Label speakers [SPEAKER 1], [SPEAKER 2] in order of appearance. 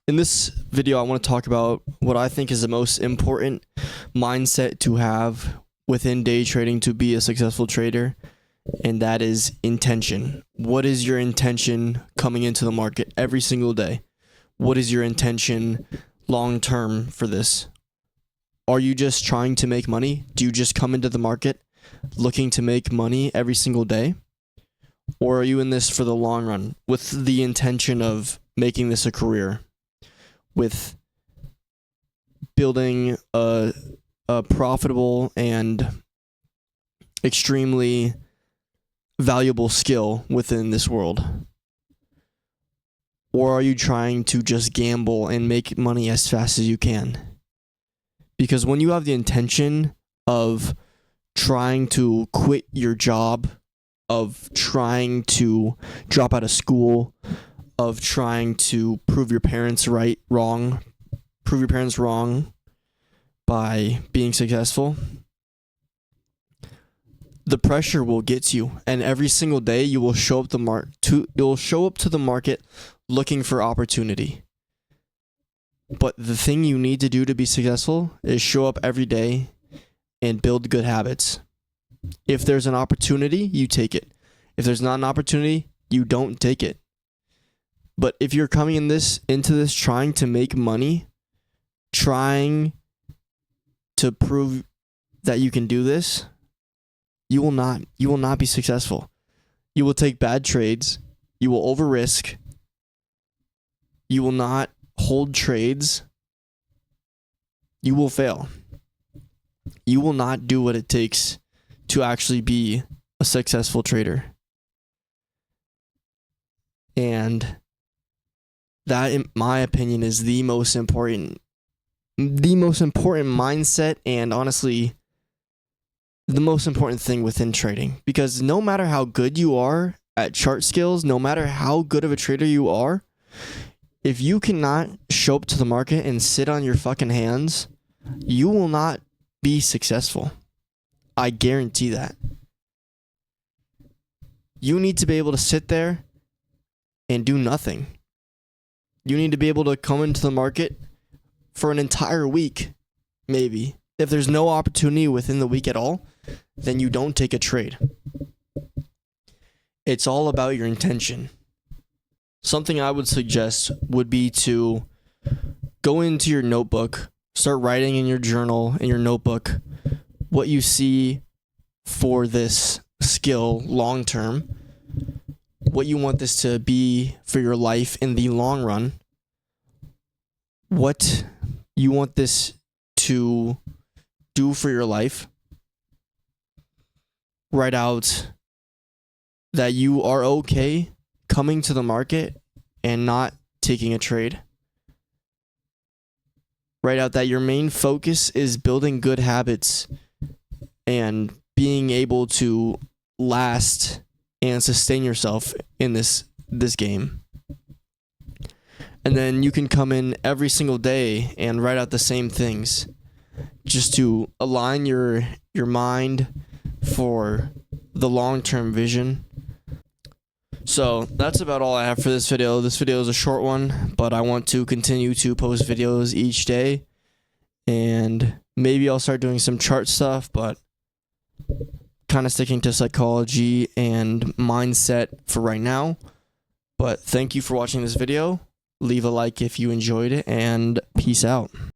[SPEAKER 1] In this video, I want to talk about what I think is the most important mindset to have within day trading to be a successful trader, and that is intention. What is your intention coming into the market every single day? What is your intention long term for this? Are you just trying to make money? Do you just come into the market looking to make money every single day? Or are you in this for the long run with the intention of making this a career, with building a profitable and extremely valuable skill within this world? Or are you trying to just gamble and make money as fast as you can? Because when you have the intention of trying to quit your job, of trying to drop out of school, of trying to prove your parents wrong by being successful, the pressure will get to you, and every single day you will show up you'll show up to the market looking for opportunity. But the thing you need to do to be successful is show up every day and build good habits. If there's an opportunity, you take it. If there's not an opportunity, you don't take it. But if you're coming into this trying to make money, trying to prove that you can do this, you will not be successful. You will take bad trades, you will over risk, you will not hold trades, you will fail. You will not do what it takes to actually be a successful trader. And that, in my opinion, is the most important mindset, and honestly, the most important thing within trading. Because no matter how good you are at chart skills, no matter how good of a trader you are, if you cannot show up to the market and sit on your fucking hands, you will not be successful. I guarantee that. You need to be able to sit there and do nothing. You need to be able to come into the market for an entire week, maybe. If there's no opportunity within the week at all, then you don't take a trade. It's all about your intention. Something I would suggest would be to go into your notebook, start writing in your journal, in your notebook, what you see for this skill long term, what you want this to be for your life in the long run, what you want this to do for your life. Write out that you are okay coming to the market and not taking a trade. Write out that your main focus is building good habits and being able to last and sustain yourself in this game. And then you can come in every single day and write out the same things, just to align your mind for the long-term vision. So that's about all I have for this video. This video is a short one, but I want to continue to post videos each day, and maybe I'll start doing some chart stuff, but kind of sticking to psychology and mindset for right now. But thank you for watching this video. Leave a like if you enjoyed it, and peace out.